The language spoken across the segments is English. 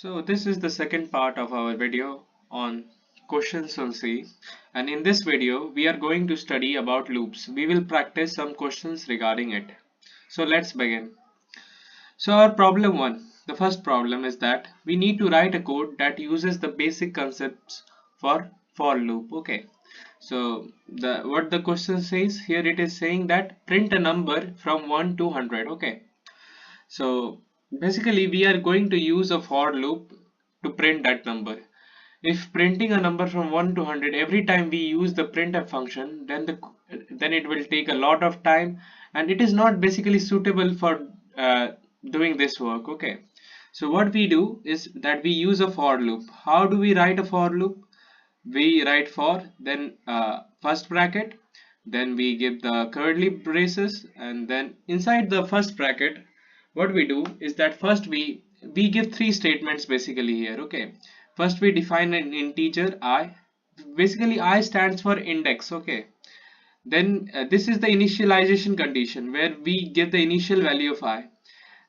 So this is the second part of our video on questions on C, and in this video we are going to study about loops. We will practice some questions regarding it. So let's begin. So our problem 1, the first problem is that we need to write a code that uses the basic concepts for loop. Okay. So what the question says here, it is saying that print a number from 1 to 100. Okay. So basically we are going to use a for loop to print that number. If printing a number from 1 to 100 every time we use the printf function, then it will take a lot of time and it is not basically suitable for doing this work. Okay. So what we do is that we use a for loop. How do we write a for loop? We write for, then first bracket, then we give the curly braces, and then inside the first bracket what we do is that first we give three statements basically here. Okay, first we define an integer I. Basically I stands for index. Okay, then this is the initialization condition where we give the initial value of I.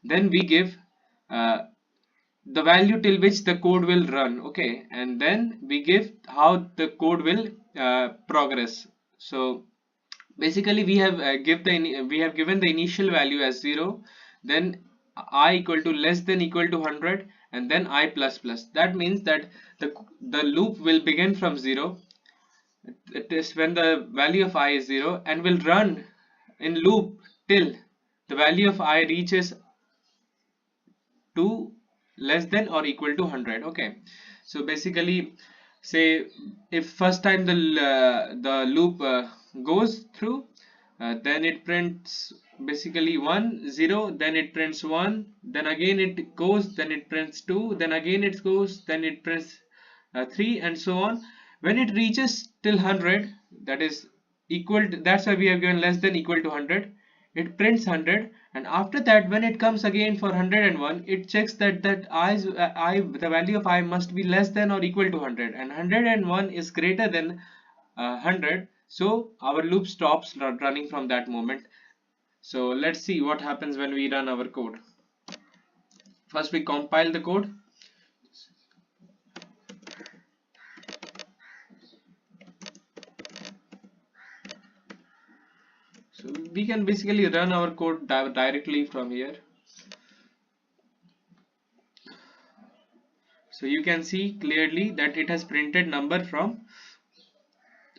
Then we give uh, the value till which the code will run. Okay, and then we give how the code will progress. So basically we have we have given the initial value as 0, then I equal to less than equal to 100, and then I plus plus. That means that the loop will begin from 0. It is when the value of I is 0 and will run in loop till the value of I reaches to less than or equal to 100. Okay, so basically say if first time the loop goes through, then it prints basically 1 0, then it prints 1, then again it goes, then it prints 2, then again it goes, then it prints 3, and so on. When it reaches till 100, that is equal to, that's why we have given less than equal to 100, it prints 100, and after that when it comes again for 101, it checks that I the value of I must be less than or equal to 100, and 101 is greater than 100, so our loop stops running from that moment. So let's see what happens when we run our code. First we compile the code. So we can basically run our code directly from here. So you can see clearly that it has printed number from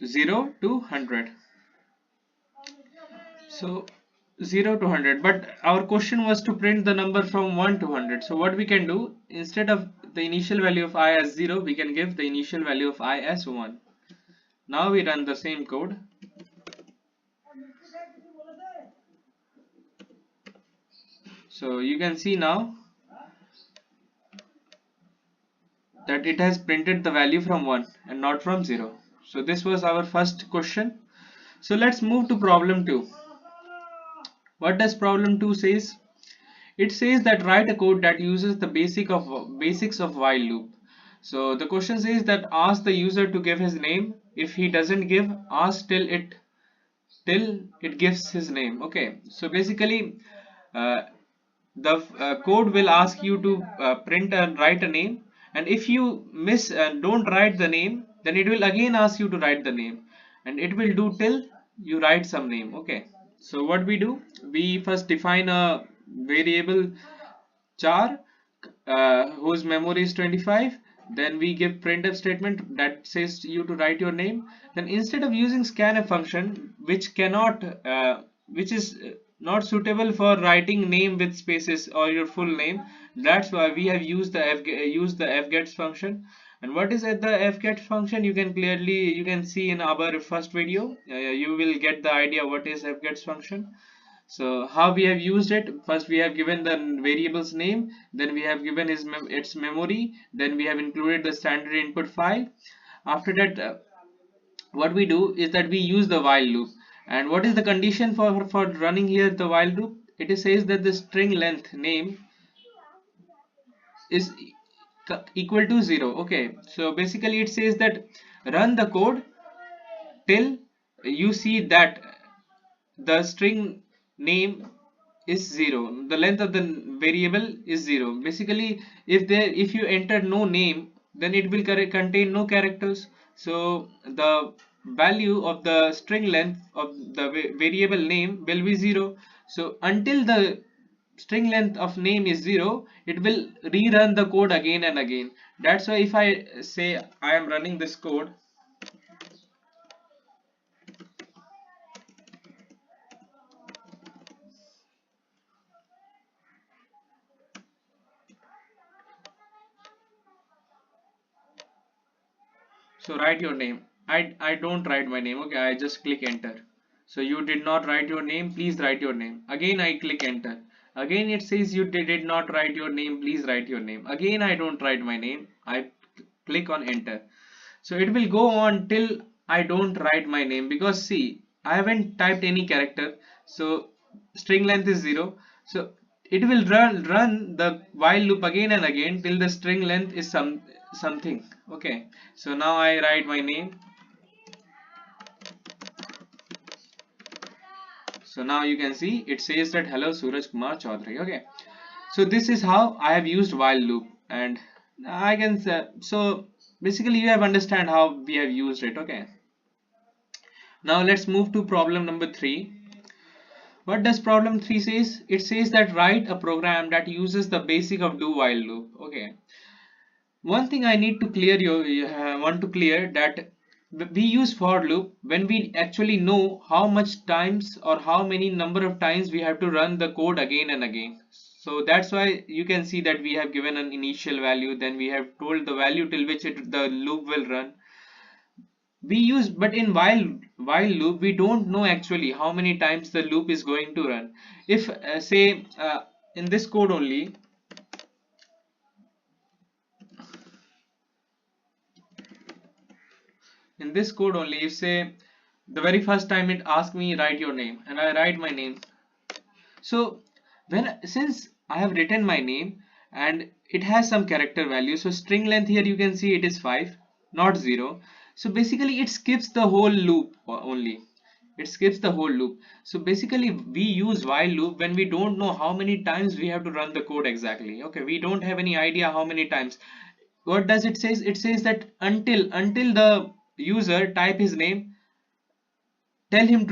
0 to 100. So 0 to 100, but our question was to print the number from 1 to 100. So what we can do, instead of the initial value of I as 0, we can give the initial value of I as 1. Now we run the same code. So you can see now that it has printed the value from 1 and not from 0. So this was our first question. So let's move to problem 2. What does problem 2 says? It says that write a code that uses the basics of while loop. So the question says that ask the user to give his name. If he doesn't give, ask till it gives his name. Okay, so basically uh, the code will ask you to print and write a name, and if you miss and don't write the name, then it will again ask you to write the name, and it will do till you write some name. Okay, so what we do, we first define a variable char whose memory is 25. Then we give printf statement that says you to write your name. Then instead of using scanf function, which is not suitable for writing name with spaces or your full name, that's why we have used the fgets function. And what is at the fget function, you can see in our first video. You will get the idea what is fgets function. So how we have used it, first we have given the variable's name, then we have given its memory, then we have included the standard input file. After that what we do is that we use the while loop. And what is the condition for running here the while loop? It says that the string length name is equal to 0. Okay, so basically it says that run the code till you see that the string name is 0. The length of the variable is 0. Basically, if you enter no name, then it will contain no characters. So the value of the string length of the variable name will be 0. So until the string length of name is 0, it will rerun the code again and again. That's why if I say I am running this code, so write your name. I don't write my name, okay, I just click enter. So you did not write your name, please write your name. Again I click enter. Again it says you did not write your name, please write your name. Again I don't write my name, I click on enter. So it will go on till I don't write my name, because see, I haven't typed any character, so string length is 0. So it will run the while loop again and again till the string length is something. Okay, so now I write my name. So now you can see it says that hello Suraj Kumar Chaudhary. Okay, so this is how I have used while loop, and I can say, so basically you have understand how we have used it. Okay, now let's move to problem number 3. What does problem 3 says? It says that write a program that uses the basic of do while loop. Okay, one thing I need to clear, you want to clear that we use for loop when we actually know how much times or how many number of times we have to run the code again and again. So that's why you can see that we have given an initial value, then we have told the value till which the loop will run. We use, but in while loop we don't know actually how many times the loop is going to run. If say in this code only, if say the very first time it asks me write your name and I write my name, so since I have written my name and it has some character value, so string length here you can see it is 5, not 0. So basically it skips the whole loop only. It skips the whole loop. So basically we use while loop when we don't know how many times we have to run the code exactly. Okay, we don't have any idea how many times. What does it says? It says that until the user type his name, tell him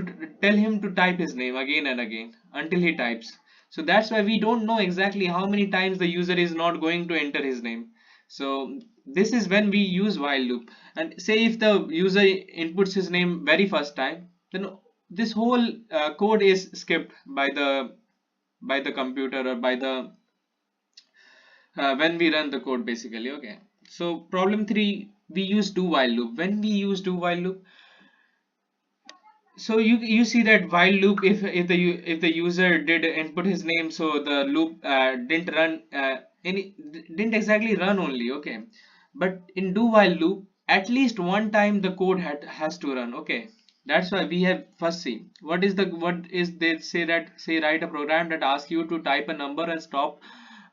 to type his name again and again until he types. So that's why we don't know exactly how many times the user is not going to enter his name. So this is when we use while loop. And say if the user inputs his name very first time, then this whole code is skipped by the computer or by the when we run the code basically. Okay, so problem 3, we use do while loop. When we use do while loop, so you see that while loop, if the user did input his name, so the loop didn't run didn't exactly run only. Okay, but in do while loop at least one time the code has to run. Okay, that's why we have first see what is they say that say write a program that asks you to type a number and stop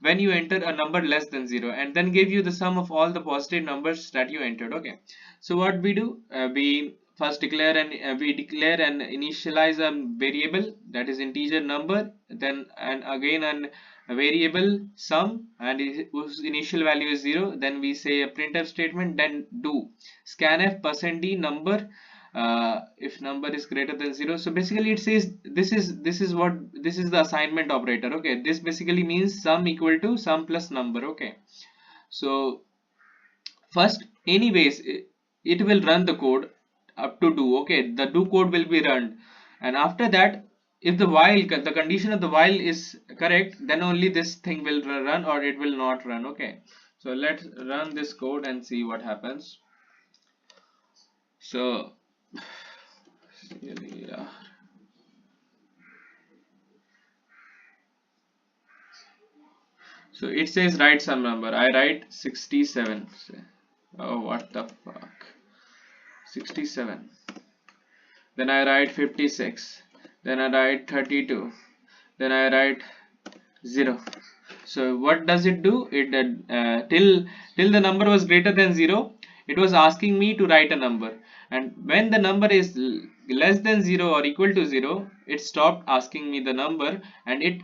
when you enter a number less than 0, and then give you the sum of all the positive numbers that you entered. Okay, so what we do, we first declare and initialize a variable that is integer number, then and again a variable sum and whose initial value is 0. Then we say a printf statement, then do scanf %d number if number is greater than 0. So basically it says this is the assignment operator. Okay, this basically means sum equal to sum plus number. Okay, so first anyways it will run the code up to do. Okay, the do code will be run, and after that if the condition of the while is correct, then only this thing will run or it will not run. Okay, so let's run this code and see what happens. So yeah. So it says write some number. I write 67. Oh, what the fuck? 67. Then I write 56. Then I write 32. Then I write 0. So what does it do? It till the number was greater than 0, it was asking me to write a number, and when the number is less than 0 or equal to 0, it stopped asking me the number, and it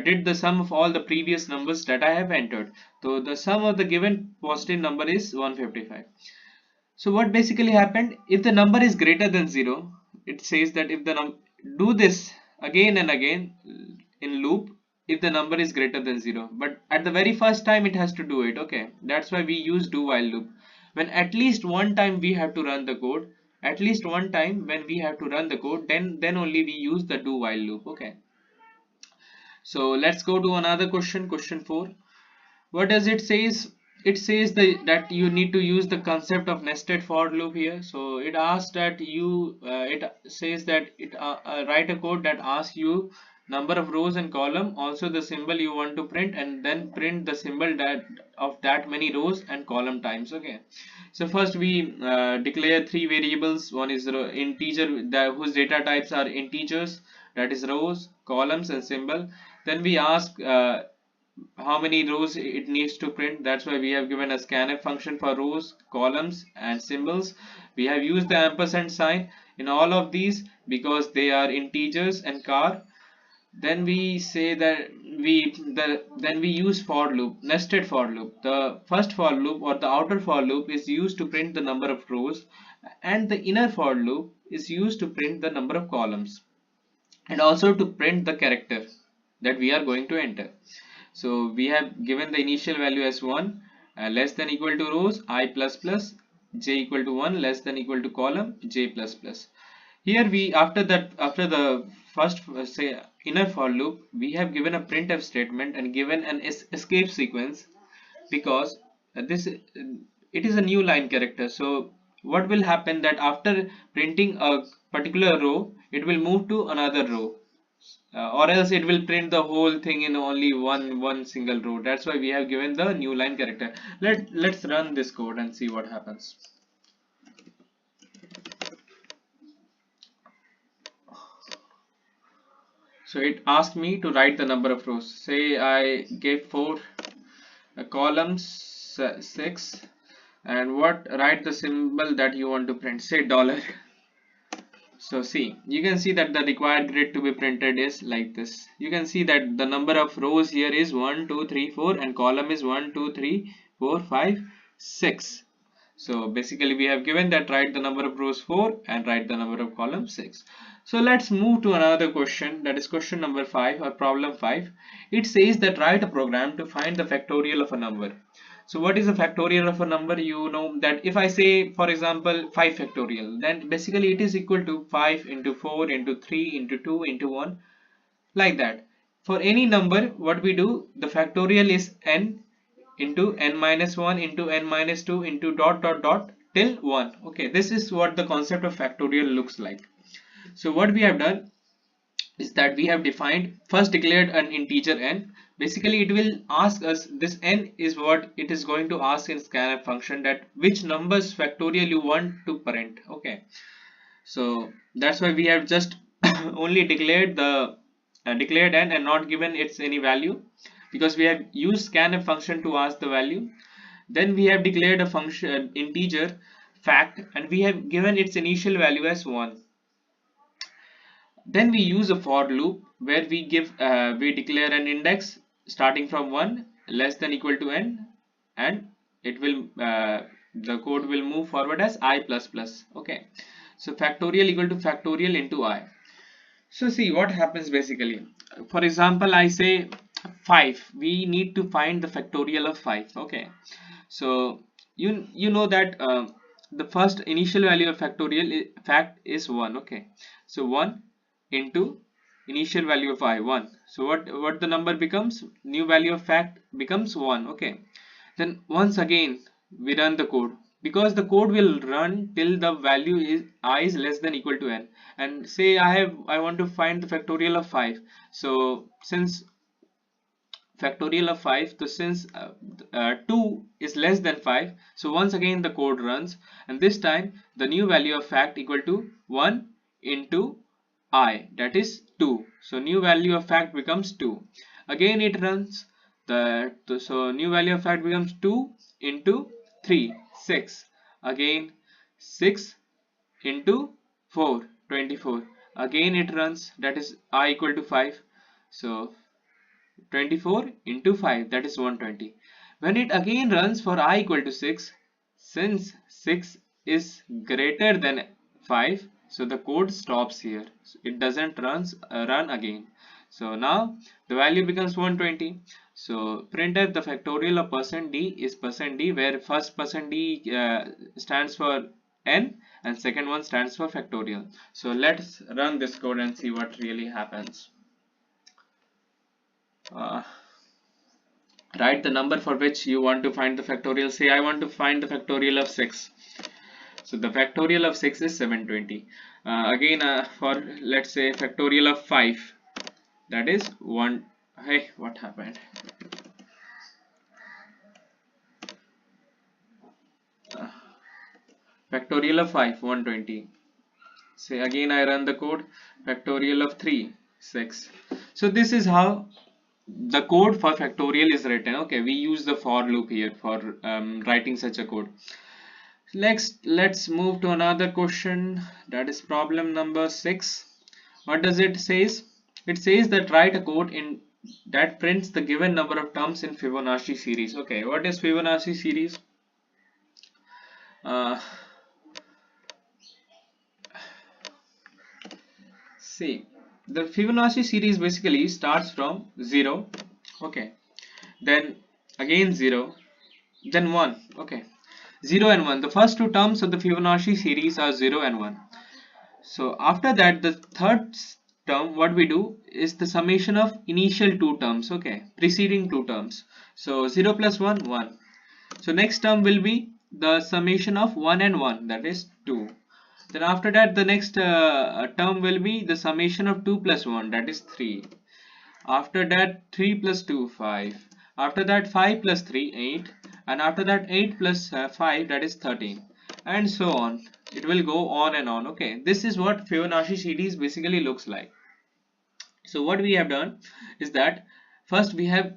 did the sum of all the previous numbers that I have entered. So the sum of the given positive number is 155. So what basically happened, if the number is greater than 0, it says that if the do this again and again in loop if the number is greater than 0, but at the very first time it has to do it. Okay, that's why we use do while loop. When at least one time we have to run the code, at least one time when we have to run the code, then only we use the do while loop. Okay, so let's go to another question, question 4. What does it says? It says that you need to use the concept of nested for loop here. So it asks that you it says that it write a code that asks you number of rows and column, also the symbol you want to print, and then print the symbol that of that many rows and column times. Okay, so first we declare three variables. One is integer whose data types are integers, that is rows, columns and symbol. Then we ask how many rows it needs to print. That's why we have given a scanf function for rows, columns and symbols. We have used the ampersand sign in all of these because they are integers and char. Then we say that then we use for loop, nested for loop. The first for loop or the outer for loop is used to print the number of rows, and the inner for loop is used to print the number of columns, and also to print the character that we are going to enter. So we have given the initial value as 1, less than equal to rows I plus plus, j equal to 1, less than equal to column j plus plus. Here we after the first say inner for loop, we have given a printf statement and given an escape sequence, because this it is a new line character. So what will happen that after printing a particular row, it will move to another row, or else it will print the whole thing in only one single row. That's why we have given the new line character. Let's run this code and see what happens. So it asked me to write the number of rows. Say I gave 4, columns 6, and what write the symbol that you want to print, say dollar. So see, you can see that the required grid to be printed is like this. You can see that the number of rows here is 1 2 3 4, and column is 1 2 3 4 5 6. So basically we have given that write the number of rows 4 and write the number of columns 6. So let's move to another question, that is question number 5 or problem 5. It says that write a program to find the factorial of a number. So what is the factorial of a number? You know that if I say, for example, 5 factorial, then basically it is equal to 5 into 4 into 3 into 2 into 1, like that. For any number, what we do, the factorial is n into n minus 1 into n minus 2 into dot dot dot till 1. Okay, this is what the concept of factorial looks like. So what we have done is that we have defined, first declared an integer n. Basically it will ask us, this n is what it is going to ask in scanf function, that which numbers factorial you want to print. Okay, so that's why we have just only declared the declared n and not given its any value, because we have used scanf function to ask the value. Then we have declared a function integer fact, and we have given its initial value as 1. Then we use a for loop where we declare an index starting from 1 less than equal to n, and it will the code will move forward as I plus plus. Okay, so factorial equal to factorial into I. So see what happens basically. For example, I say 5. We need to find the factorial of 5. Okay, so you know that the first initial value of factorial fact is 1. Okay, so 1 into initial value of I, 1. So what the number becomes, new value of fact becomes 1. Okay, then once again we run the code, because the code will run till the value is I is less than equal to n, and say I want to find the factorial of 5. So since factorial of 5, so since 2 is less than 5, so once again the code runs, and this time the new value of fact equal to 1 into I, that is 2. So new value of fact becomes 2. Again it runs, so new value of fact becomes 2 into 3 6. again 6 into 4, 24. Again it runs, that is I equal to 5. So 24 into 5, that is 120. When it again runs for I equal to 6, since 6 is greater than 5, so the code stops here. It doesn't run again. So now the value becomes 120. So printf the factorial of %d is %d, where first %d stands for n and second one stands for factorial. So let's run this code and see what really happens. Uh, Write the number for which you want to find the factorial. Say I want to find the factorial of 6. So the factorial of 6 is 720. Again for let's say factorial of 5, that is 1. Hey, what happened? Factorial of 5, 120. Say again I run the code. Factorial of 3, 6. So this is how the code for factorial is written. Okay, we use the for loop here for writing such a code. Next, let's move to another question, that is problem number 6. What does it says? It says that write a code in that prints the given number of terms in Fibonacci series. Okay, what is Fibonacci series? See, the Fibonacci series basically starts from 0, okay, then again 0, then 1, okay. 0 and 1, the first two terms of the Fibonacci series are 0 and 1. So after that, the third term, what we do is the summation of initial two terms, okay, preceding two terms. So 0 plus 1, 1. So next term will be the summation of 1 and 1, that is 2. Then after that, the next term will be the summation of 2 plus 1, that is 3. After that, 3 plus 2, 5. After that, 5 plus 3, 8. And after that, 8 plus 5, that is 13. And so on. It will go on and on. Okay, this is what Fibonacci series basically looks like. So what we have done is that first we have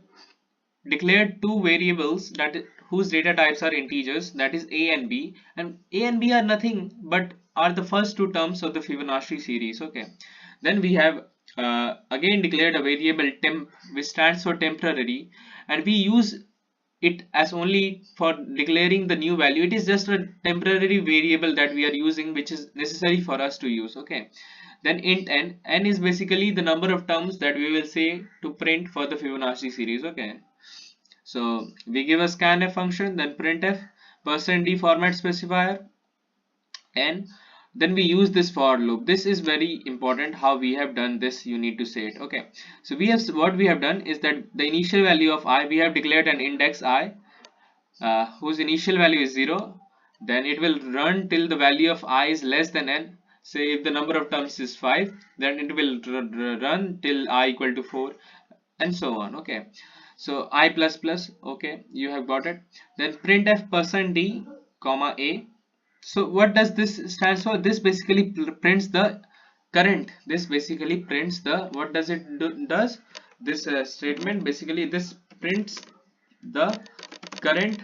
declared two variables that whose data types are integers, that is a and b, and a and b are nothing but are the first two terms of the Fibonacci series. Okay, then we have again declared a variable temp, which stands for temporary, and we use it as only for declaring the new value. It is just a temporary variable that we are using, which is necessary for us to use. Okay, then int n is basically the number of terms that we will say to print for the Fibonacci series. Okay, so we give a scanf function, then printf %d format specifier, and then we use this for loop. This is very important how we have done this, you need to say it. Okay, so we have, what we have done is that the initial value of I, we have declared an index I whose initial value is 0. Then it will run till the value of I is less than n. Say if the number of terms is 5, then it will run till I equal to 4, and so on. Okay, so I plus plus, okay, you have got it. Then printf %d comma a. So what does this stands for? This basically prints the current. This basically prints the, what does it does? This statement basically, this prints the current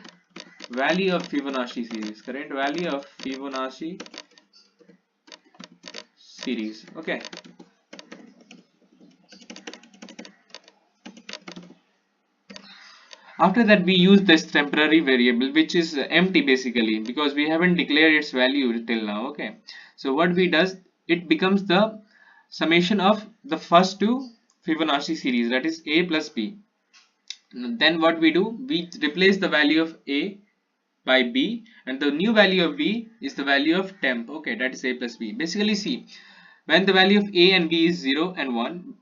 value of Fibonacci series. Current value of Fibonacci series. Okay. After that, we use this temporary variable, which is empty basically, because we haven't declared its value till now. Okay, so what we does, it becomes the summation of the first two Fibonacci series, that is a plus b. Then what we do, we replace the value of a by b, and the new value of b is the value of temp. Okay, that is a plus b. Basically, see, when the value of a and b is 0 and 1,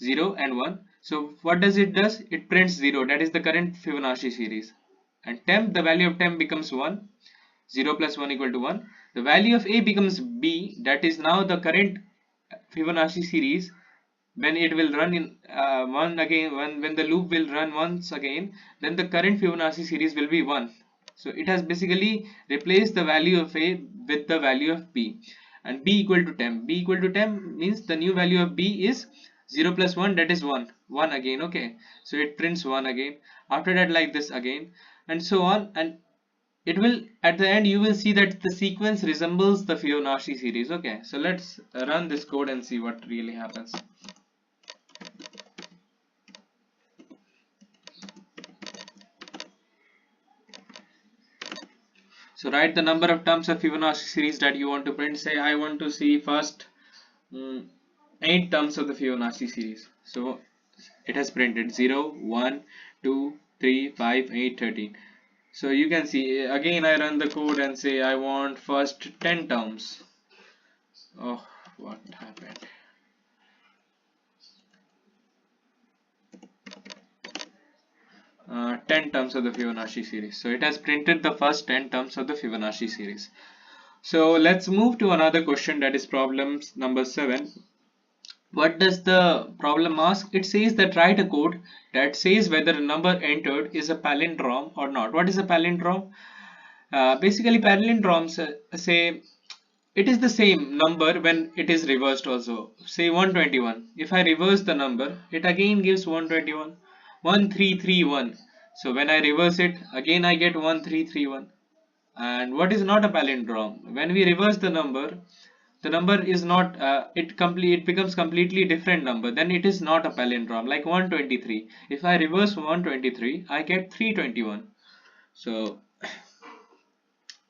0 and 1, so what does? It prints 0, that is the current Fibonacci series. And temp, the value of temp becomes 1, 0 plus 1 equal to 1. The value of a becomes b, that is now the current Fibonacci series. When it will run in one again, when the loop will run once again, then the current Fibonacci series will be 1. So it has basically replaced the value of a with the value of b, and b equal to temp. B equal to temp means the new value of b is 0 plus 1, that is 1, 1 again. Okay, so it prints 1 again. After that, like this again, and so on. And it will, at the end you will see that the sequence resembles the Fibonacci series. Okay, so let's run this code and see what really happens. So write the number of terms of Fibonacci series that you want to print. Say I want to see first 8 terms of the Fibonacci series. So it has printed 0, 1, 2, 3, 5, 8, 13. So you can see again I run the code and say I want first 10 terms. Oh, what happened? 10 terms of the Fibonacci series. So it has printed the first 10 terms of the Fibonacci series. So let's move to another question, that is problem number 7. What does the problem ask? It says that write a code that says whether a number entered is a palindrome or not. What is a palindrome? Basically palindromes say it is the same number when it is reversed also. Say 121. If I reverse the number, it again gives 121. 1331. So when I reverse it, again I get 1331. And what is not a palindrome? When we reverse the number is not it becomes completely different number. Then it is not a palindrome. Like 123. If I reverse 123, I get 321. So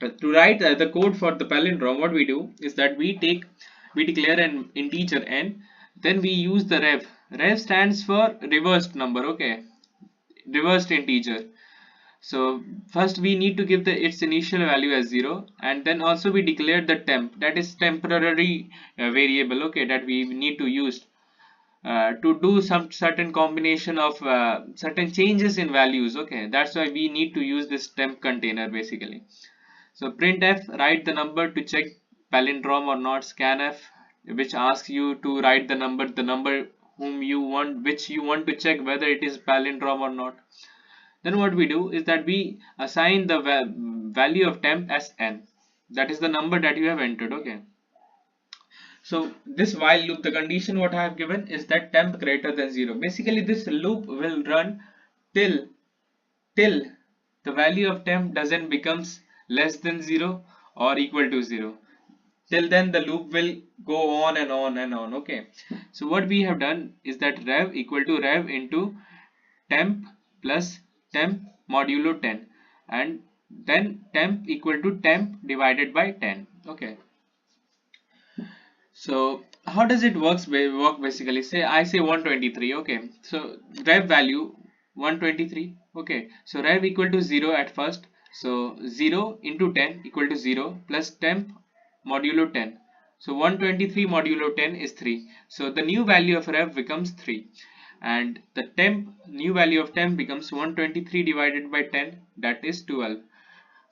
to write the code for the palindrome, what we do is that we declare an integer n, then we use the rev. Rev stands for reversed number, okay, reversed integer. So first we need to give its initial value as 0, and then also we declare the temp, that is temporary variable, okay, that we need to use to do some certain combination of certain changes in values, okay. That's why we need to use this temp container basically. So printf, write the number to check palindrome or not. Scanf, which asks you to write the number which you want to check whether it is palindrome or not. Then what we do is that we assign the value of temp as n. That is the number that you have entered, okay. So this while loop, the condition what I have given is that temp greater than 0. Basically this loop will run till the value of temp doesn't becomes less than 0 or equal to 0. Till then the loop will go on and on and on, okay. So what we have done is that rev equal to rev into temp plus temp modulo 10, and then temp equal to temp divided by 10, okay. So how does it work basically? Say I say 123, okay. So rev value 123, okay. So rev equal to 0 at first. So 0 into 10 equal to 0 plus temp modulo 10. So 123 modulo 10 is 3. So the new value of rev becomes 3. And the temp new value of temp becomes 123 divided by 10, that is 12.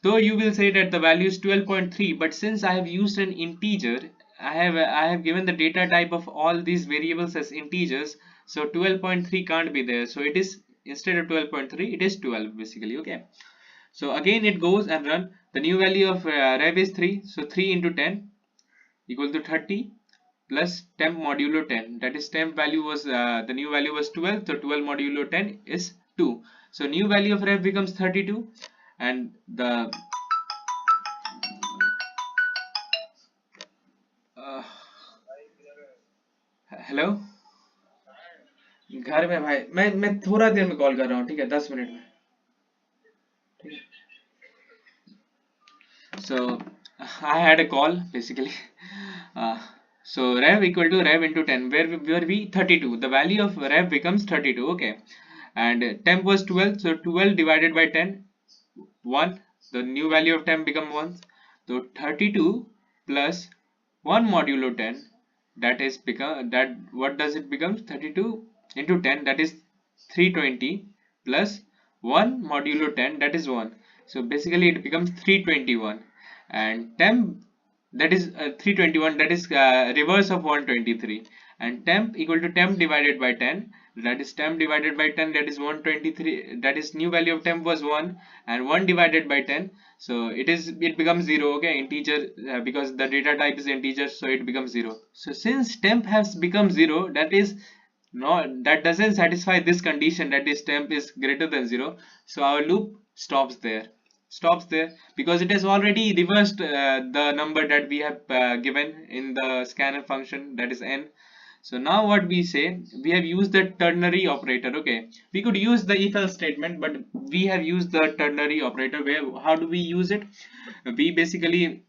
Though you will say that the value is 12.3, but since I have used an integer, I have given the data type of all these variables as integers, so 12.3 can't be there. So it is, instead of 12.3, it is 12 basically, okay. So again it goes and run. The new value of rev is 3, so 3 into 10 equal to 30 plus temp modulo 10, that is temp value was the new value was 12, so 12 modulo 10 is 2. So new value of rev becomes 32, and the hello, घर में भाई, मैं थोड़ा देर में call कर रहा हूँ, ठीक है, 10 मिनट में, ठीक है. So I had a call basically. uh, so rev equal to rev into 10, where we 32, the value of rev becomes 32, okay, and temp was 12, so 12 divided by 10, 1, the new value of temp become 1. So 32 plus 1 modulo 10, that is become that what does it become? 32 into 10, that is 320, plus 1 modulo 10, that is 1. So basically it becomes 321, and temp, that is 321, that is reverse of 123, and temp equal to temp divided by 10, that is temp divided by 10, that is 123, that is new value of temp was 1, and 1 divided by 10, so it becomes 0, okay, integer, because the data type is integer, so it becomes 0. So since temp has become 0, that doesn't satisfy this condition, that is temp is greater than 0, so our loop stops there. stops there because it has already reversed the number that we have given in the scanf function, that is n. So now what we say, we have used the ternary operator. Okay, we could use the if else statement, but we have used the ternary operator. Where how do we use it? We basically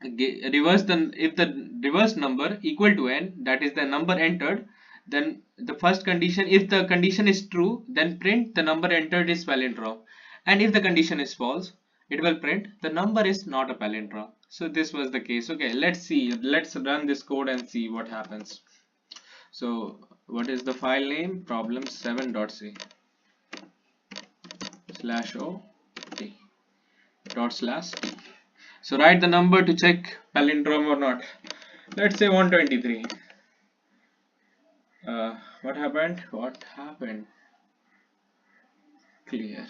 reverse the, if the reverse number equal to n, that is the number entered, then the first condition, if the condition is true, then print the number entered is palindrome, and if the condition is false, it will print the number is not a palindrome. So this was the case. Okay, let's see, let's run this code and see what happens. So what is the file name? problem7.c slash o t dot slash t. So write the number to check palindrome or not. Let's say 123. What happened? What happened? Clear.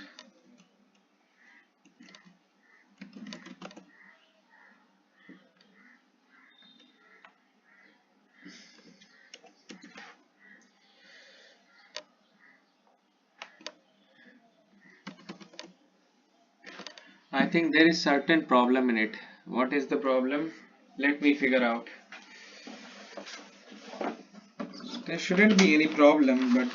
I think there is certain problem in it. What is the problem? Let me figure out. There shouldn't be any problem, but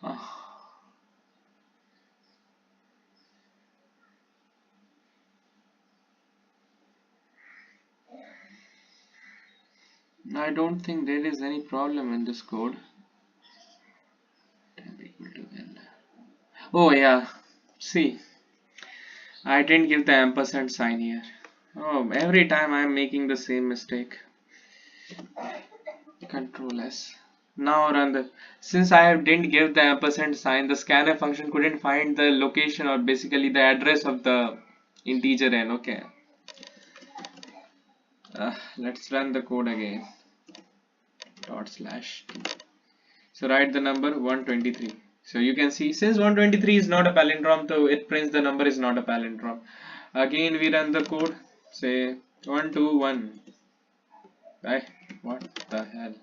uh, I don't think there is any problem in this code. Tab equal to n. Oh yeah, see, I didn't give the ampersand sign here. Oh, every time I'm making the same mistake. Control S. Now run the, since I didn't give the ampersand sign, the scanf function couldn't find the location or basically the address of the integer n. Okay, let's run the code again. Dot slash t. So write the number 123. So you can see, since 123 is not a palindrome, so it prints the number is not a palindrome. Again we run the code, say 121. Right? What the hell?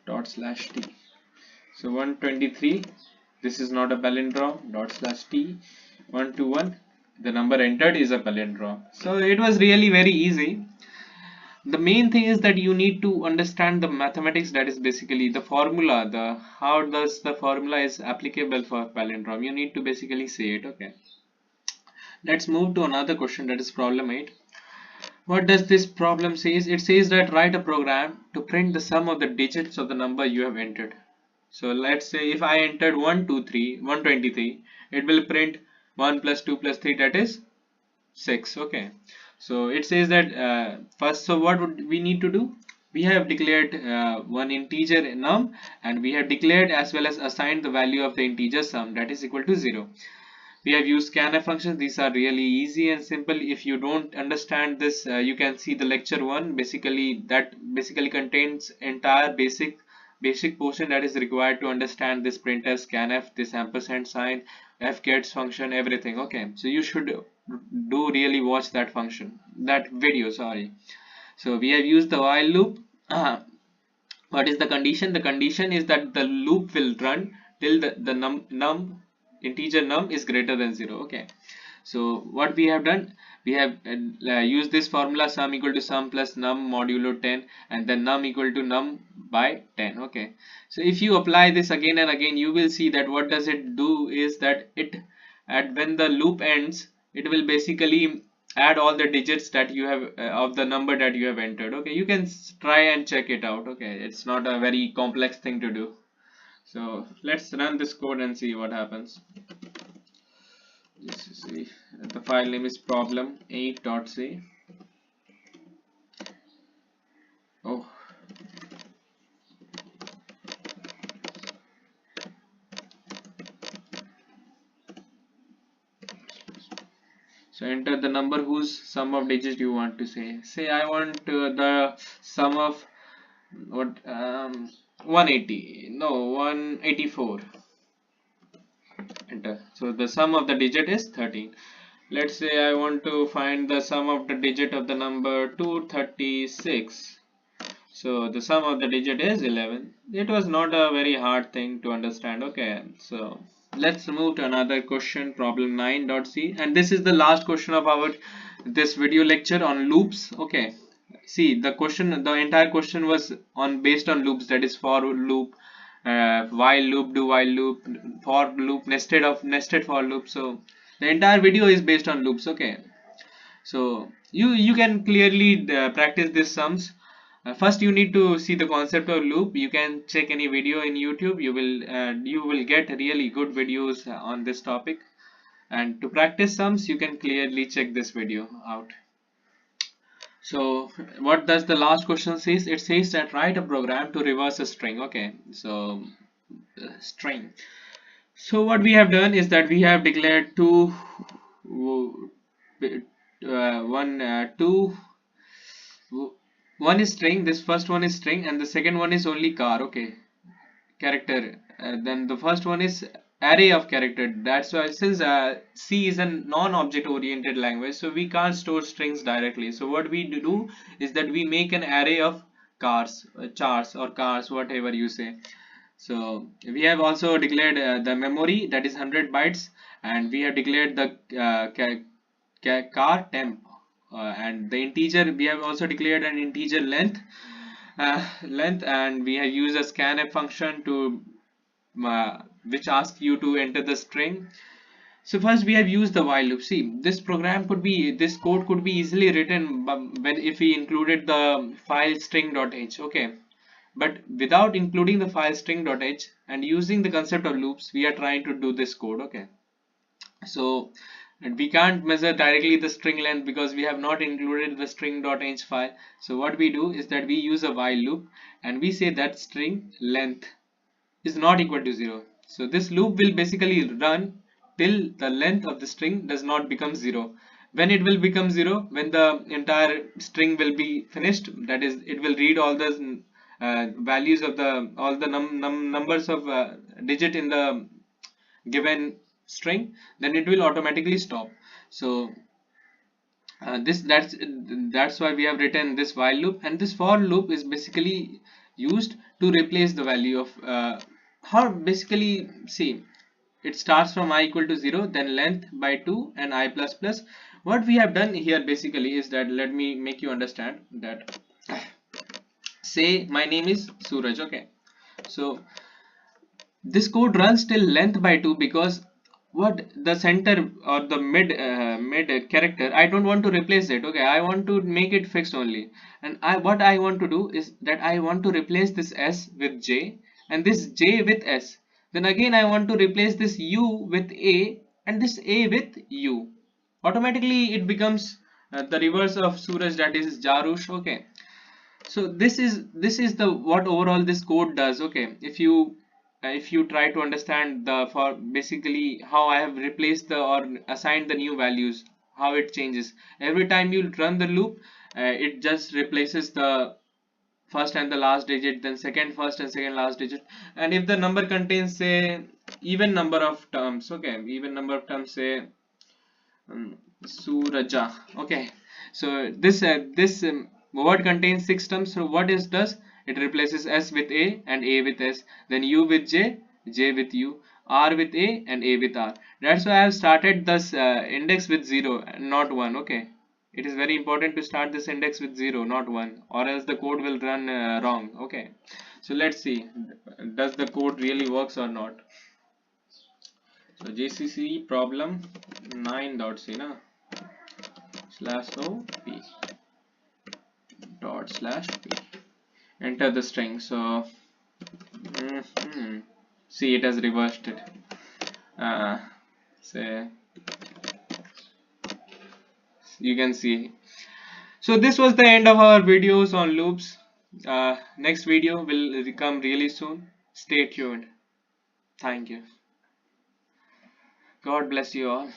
Dot slash t. So 123, this is not a palindrome, dot slash t. 121, the number entered is a palindrome. So it was really very easy. The main thing is that you need to understand the mathematics, that is basically the formula, the how does the formula is applicable for palindrome. You need to basically say it. Okay, let's move to another question, that is problem 8. What does this problem says? It says that write a program to print the sum of the digits of the number you have entered. So let's say if I entered 123, it will print 1 plus 2 plus 3, that is 6. Okay, so it says that first, so what would we need to do? We have declared one integer num, and we have declared as well as assigned the value of the integer sum, that is equal to 0. We have used scanf functions. These are really easy and simple. If you don't understand this, you can see the lecture 1, basically that basically contains entire basic portion that is required to understand this printf, scanf, this ampersand sign, fgets function, everything. Okay, so you should do really watch that function, that video, sorry. So we have used the while loop. What is the condition? The condition is that the loop will run till the num integer num is greater than 0. Okay, so what we have done, we have used this formula, sum equal to sum plus num modulo 10, and then num equal to num by 10. Okay, so if you apply this again and again, you will see that what does it do is that it, at when the loop ends, it will basically add all the digits that you have of the number that you have entered. Okay, you can try and check it out. Okay, it's not a very complex thing to do. So let's run this code and see what happens. This is the file name is problem8.c. Oh, so enter the number whose sum of digits you want to say. Say I want the sum of what 180, no 184. enter. So the sum of the digit is 13. Let's say I want to find the sum of the digit of the number 236. So the sum of the digit is 11. It was not a very hard thing to understand. Okay, so let's move to another question, problem 9.c, and this is the last question of our this video lecture on loops. Okay, see the question, the entire question was on based on loops, that is for loop, while loop, do while loop, for loop, nested for loop. So the entire video is based on loops. Okay, so you can clearly practice these sums. First you need to see the concept of loop. You can check any video in YouTube. You will get really good videos on this topic, and to practice sums you can clearly check this video out. So what does the last question says? It says that write a program to reverse a string. Okay, so string. So what we have done is that we have declared two, one is string, this first one is string, and the second one is only car. Okay, character. Then the first one is array of character. That's why, since C is a non-object oriented language, so we can't store strings directly. So what we do is that we make an array of cars, chars or cars, whatever you say. So we have also declared the memory, that is 100 bytes, and we have declared the car temp, and the integer, we have also declared an integer length, and we have used a scanf function to which asks you to enter the string. So first we have used the while loop. See, this code could be easily written when if we included the file string.h. Okay, but without including the file string.h and using the concept of loops, we are trying to do this code. Okay, so and we can't measure directly the string length because we have not included the string.h file. So what we do is that we use a while loop, and we say that string length is not equal to 0. So this loop will basically run till the length of the string does not become 0. When it will become 0, when the entire string will be finished, that is, it will read all the values of the all the numbers of digit in the given string, then it will automatically stop. So that's why we have written this while loop, and this for loop is basically used to replace the value of how basically, see, it starts from I equal to 0, then length by 2 and I plus plus. What we have done here basically is that, let me make you understand that, say my name is Suraj. Okay, so this code runs till length by 2 because what the center or the mid character, I don't want to replace it. Okay, I want to make it fixed only, and what I want to do is that I want to replace this s with j and this j with s. Then again I want to replace this u with a and this a with u. Automatically it becomes the reverse of Suraj, that is Jarush. Okay, so this is the what overall this code does. Okay, if you try to understand the for basically how I have replaced the or assigned the new values, how it changes every time you run the loop. It just replaces the first and the last digit, then second first and second last digit, and if the number contains, say, even number of terms, okay, even number of terms, say Suraja. Okay, so this word contains 6 terms. So what it does, it replaces s with a and a with s, then u with j, j with u, r with a and a with r. That's why I have started this index with 0 and not 1. Okay, it is very important to start this index with 0, not 1, or else the code will run wrong. Okay, so let's see, does the code really works or not. So JCC problem 9.c na slash o p dot slash p, enter the string. So see, it has reversed it. Say, you can see. So this was the end of our videos on loops. Next video will come really soon. Stay tuned. Thank you. God bless you all.